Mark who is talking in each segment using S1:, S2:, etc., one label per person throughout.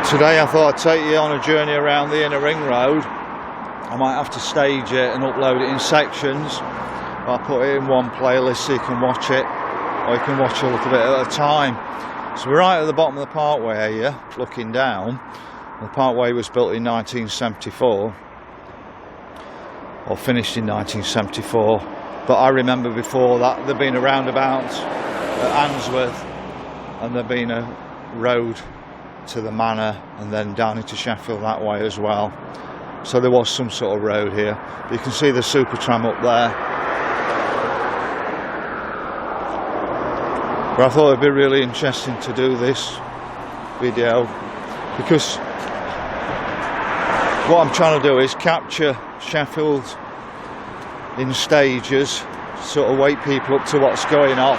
S1: Today I thought I'd take you on a journey around the inner ring road. I might have to stage it and upload it in sections. I'll put it in one playlist so you can watch it, or you can watch a little bit at a time. So we're right at the bottom of the parkway here, looking down. The parkway was built in 1974, or finished in 1974. But I remember before that there'd been a roundabout at Answorth, and there'd been a road to the manor and then down into Sheffield that way as well. So there was some sort of road here. You can see the super tram up there. But I thought it'd be really interesting to do this video because what I'm trying to do is capture Sheffield in stages, sort of wake people up to what's going on,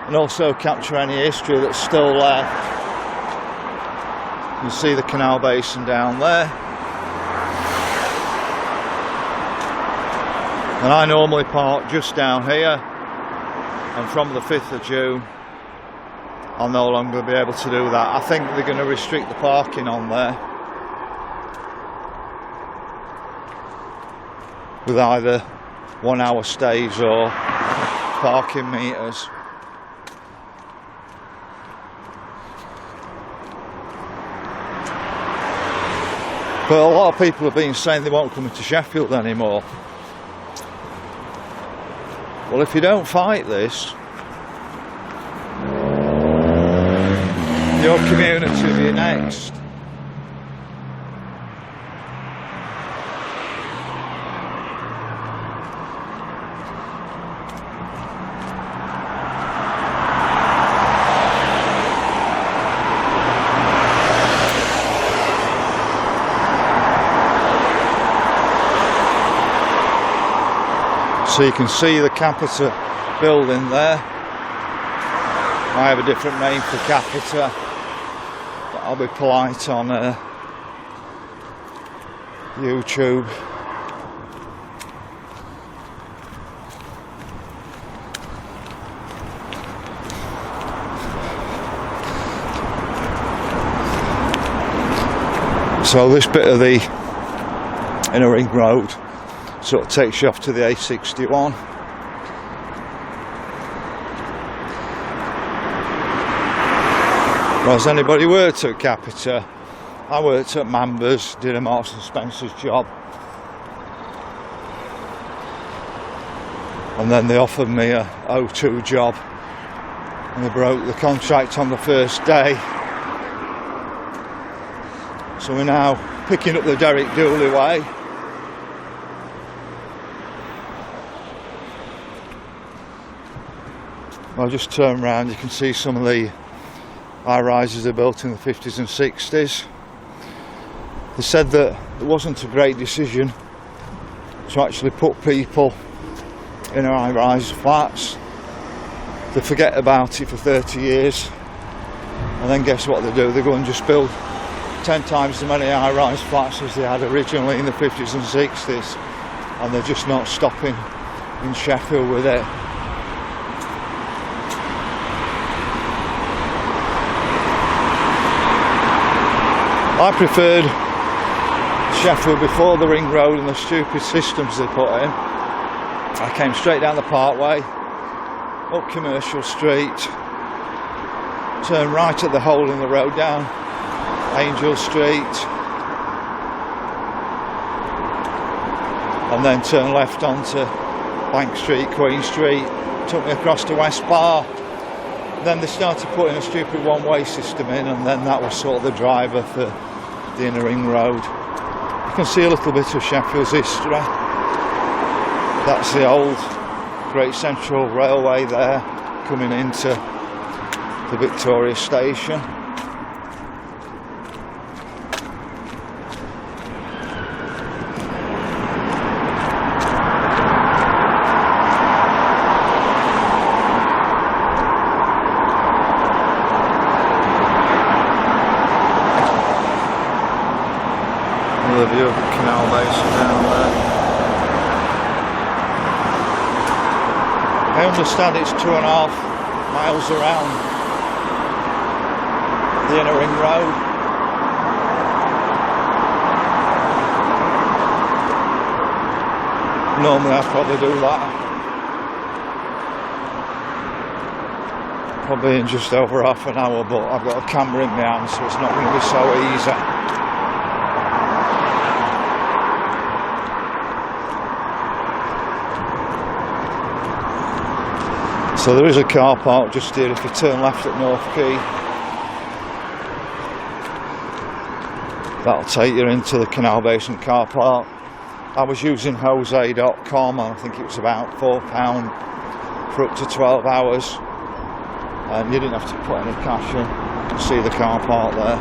S1: and also capture any history that's still left. You can see the canal basin down there, and I normally park just down here, and from the 5th of June I'll no longer be able to do that. I think they're going to restrict the parking on there with either 1 hour stays or parking meters. But a lot of people have been saying they won't come into Sheffield anymore. Well, if you don't fight this, your community will be next. So you can see the Capita building there. I have a different name for Capita, but I'll be polite on YouTube. So this bit of the inner ring road sort of takes you off to the A61. Well, has anybody worked at Capita? I worked at Mambers, did a Marks and Spencer's job, and then they offered me a O2 job, and they broke the contract on the first day. So we're now picking up the Derek Dooley way. I'll just turn around. You can see some of the high-rises are built in the 50s and 60s. They said that it wasn't a great decision to actually put people in high-rise flats. They forget about it for 30 years, and then guess what they do? They go and just build 10 times as many high-rise flats as they had originally in the 50s and 60s, and they're just not stopping in Sheffield with it. I preferred Sheffield before the ring road and the stupid systems they put in. I came straight down the parkway, up Commercial Street, turned right at the hole in the road down Angel Street, and then turned left onto Bank Street, Queen Street, took me across to West Bar. Then they started putting a stupid one-way system in, and then that was sort of the driver for the inner ring road. You can see a little bit of Sheffield's history. That's the old Great Central Railway there, coming into the Victoria Station. The view of the canal basin down there. I understand it's 2.5 miles around. the inner ring road. Normally I'd probably do that probably in just over half an hour, but I've got a camera in my hand, so it's not going to be so easy. So there is a car park just here if you turn left at North Quay. That'll take you into the Canal Basin car park. I was using Jose.com and I think it was about £4 for up to 12 hours. And you didn't have to put any cash in. You can see the car park there.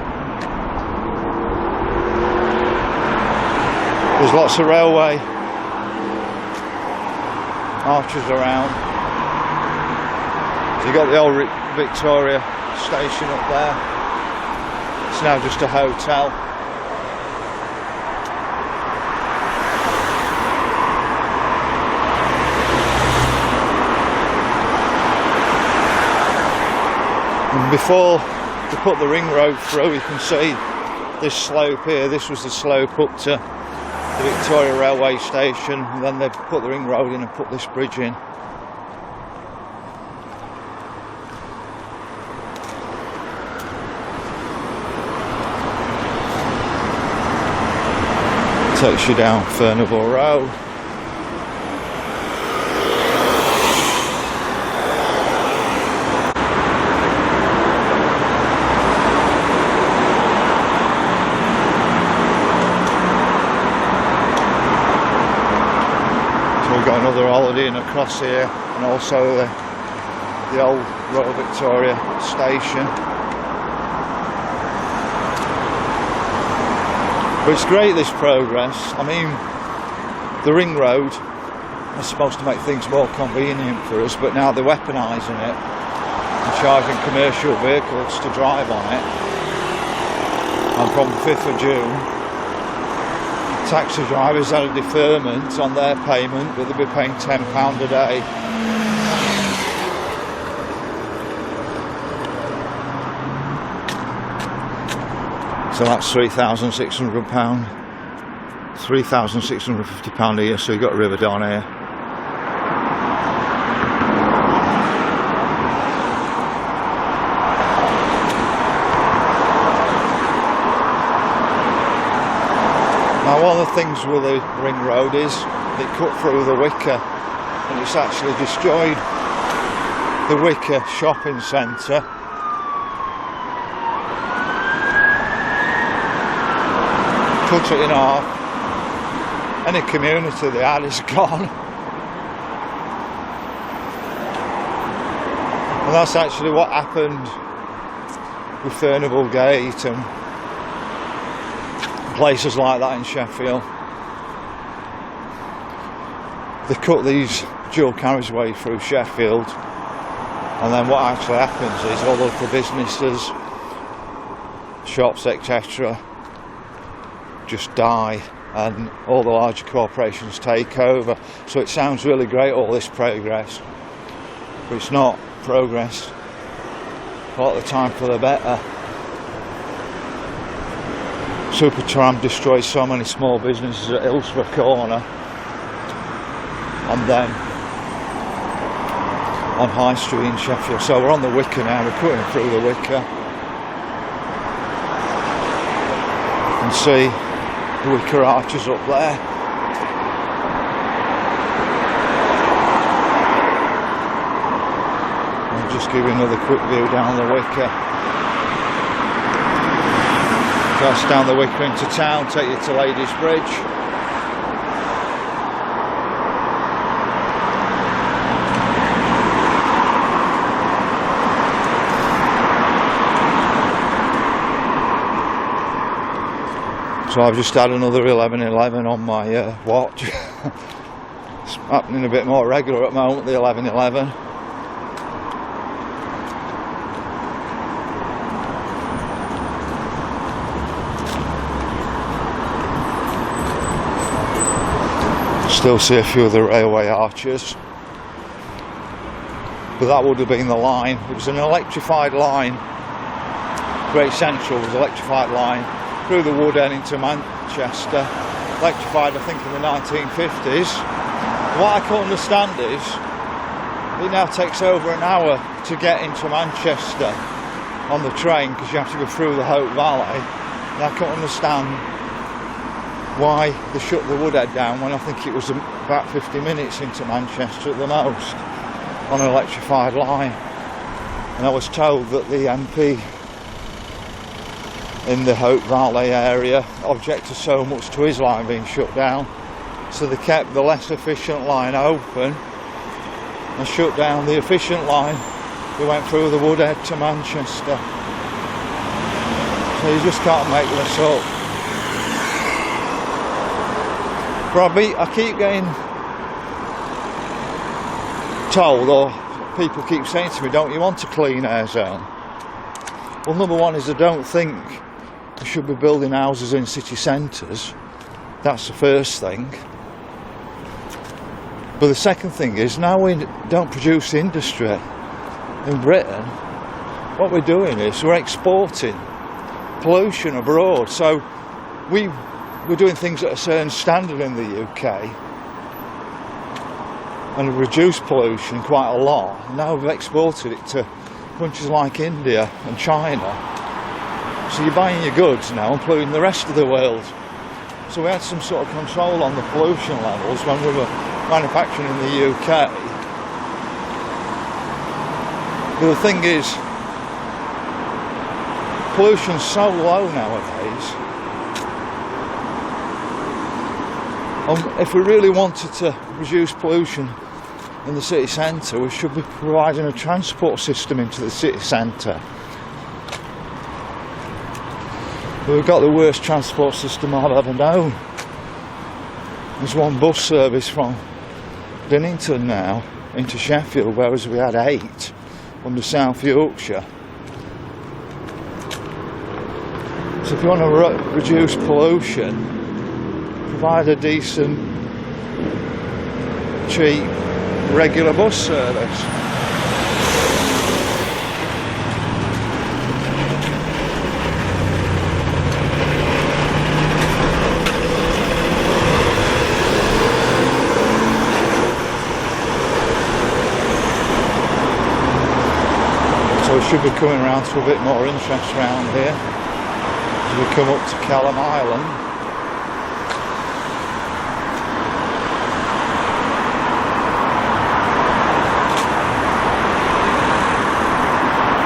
S1: There's lots of railway arches around. So you've got the old Victoria station up there. It's now just a hotel. And before they put the ring road through, you can see this slope here. This was the slope up to the Victoria railway station, and then they've put the ring road in and put this bridge in. Takes you down Furnival Road. We've got another holiday Inn across here, and also the old Royal Victoria station. But it's great, this progress. I mean, the ring road is supposed to make things more convenient for us, but now they're weaponising it and charging commercial vehicles to drive on it. And from the 5th of June, taxi drivers had a deferment on their payment, but they'll be paying £10 a day. So that's £3,600, £3,650 a year. So you've got a river down here. Now, one of the things with the ring road is it cut through the Wicker, and it's actually destroyed the Wicker shopping centre. Cut it in half. Any community they had is gone. And that's actually what happened with Furnival Gate and places like that in Sheffield. They cut these dual carriageway through Sheffield, and then what actually happens is all of the businesses, shops, etc. just die, and all the larger corporations take over. So it sounds really great, all this progress, but it's not progress a lot of the time for the better. Supertram destroys so many small businesses at Hillsborough Corner, and then on High Street in Sheffield. So we're on the Wicker now, we're cutting through the Wicker. You can see the Wicker arches up there. I'll just give you another quick view down the Wicker. Cross down the Wicker into town, take you to Ladies Bridge. So I've just had another 11:11 on my watch. It's happening a bit more regular at the moment, the 11:11. Still see a few of the railway arches, but that would have been the line. It was an electrified line Great Central was electrified line through the Woodend into Manchester, electrified I think in the 1950s. What I can't understand is it now takes over an hour to get into Manchester on the train because you have to go through the Hope Valley, and I can't understand why they shut the Woodend down when I think it was about 50 minutes into Manchester at the most on an electrified line. And I was told that the MP in the Hope Valley area objected so much to his line being shut down, so they kept the less efficient line open and shut down the efficient line that went through the Woodend to Manchester. So you just can't make this up. Robbie, I keep getting told, or people keep saying to me, don't you want a clean air zone? Well, number one is I don't think we should be building houses in city centres. That's the first thing. But the second thing is, now we don't produce industry in Britain, what we're doing is we're exporting pollution abroad. So we're doing things at a certain standard in the UK and reduced pollution quite a lot. Now we've exported it to countries like India and China. So you're buying your goods now and polluting the rest of the world. So we had some sort of control on the pollution levels when we were manufacturing in the UK. But the thing is, pollution's so low nowadays. If we really wanted to reduce pollution in the city centre, we should be providing a transport system into the city centre. We've got the worst transport system I've ever known. There's one bus service from Dinnington now into Sheffield, whereas we had 8 under South Yorkshire. So if you want to reduce pollution, provide a decent, cheap, regular bus service. So we should be coming around to a bit more interest around here as we come up to Kelham Island.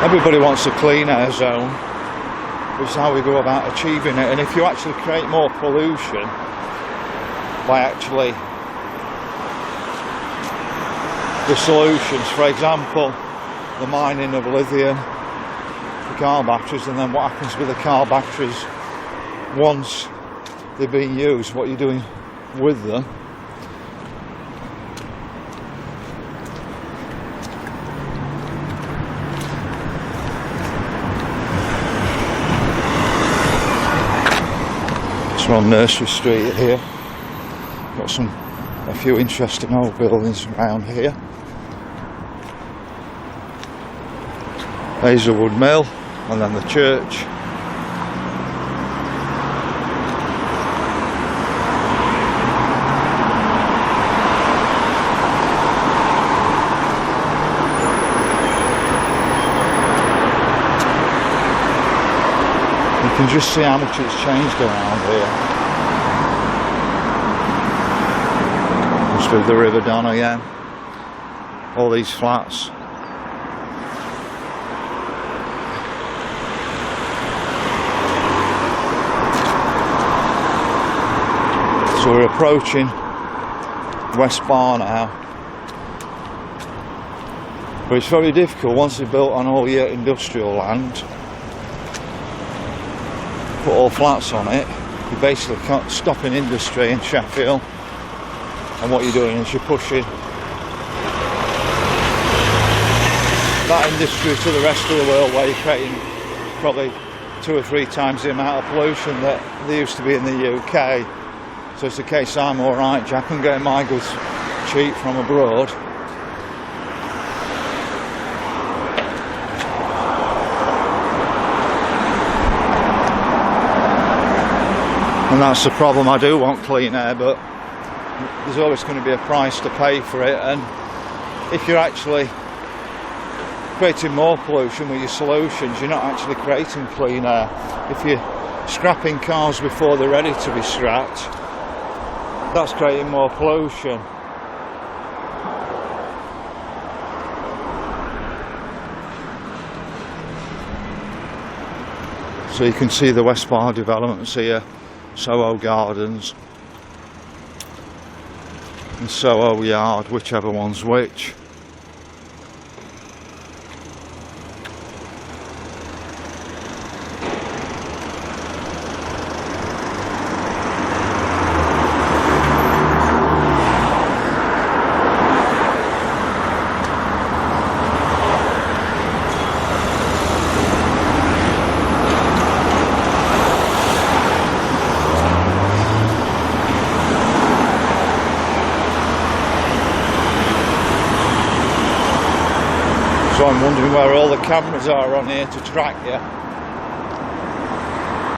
S1: Everybody wants a clean air zone, which is how we go about achieving it. And if you actually create more pollution by actually the solutions, for example, the mining of lithium for car batteries, and then what happens with the car batteries once they're being used, what you're doing with them. We're on Nursery Street here. Got a few interesting old buildings around here. Hazelwood Mill, and then the church. You can just see how much it's changed around here. Just with the River Don again. All these flats. So we're approaching West Bar now. But it's very difficult once they're built on all your industrial land. Put all flats on it, you basically can't stop in industry in Sheffield, and what you're doing is you're pushing that industry to the rest of the world, where you're creating probably 2 or 3 times the amount of pollution that there used to be in the UK. So it's the case I'm alright, Jack, I'm getting my goods cheap from abroad. And that's the problem. I do want clean air, but there's always going to be a price to pay for it. And if you're actually creating more pollution with your solutions, you're not actually creating clean air. If you're scrapping cars before they're ready to be scrapped, that's creating more pollution. So you can see the West Bar developments here, Soho Gardens and Soho Yard, whichever one's which. So I'm wondering where all the cameras are on here to track you.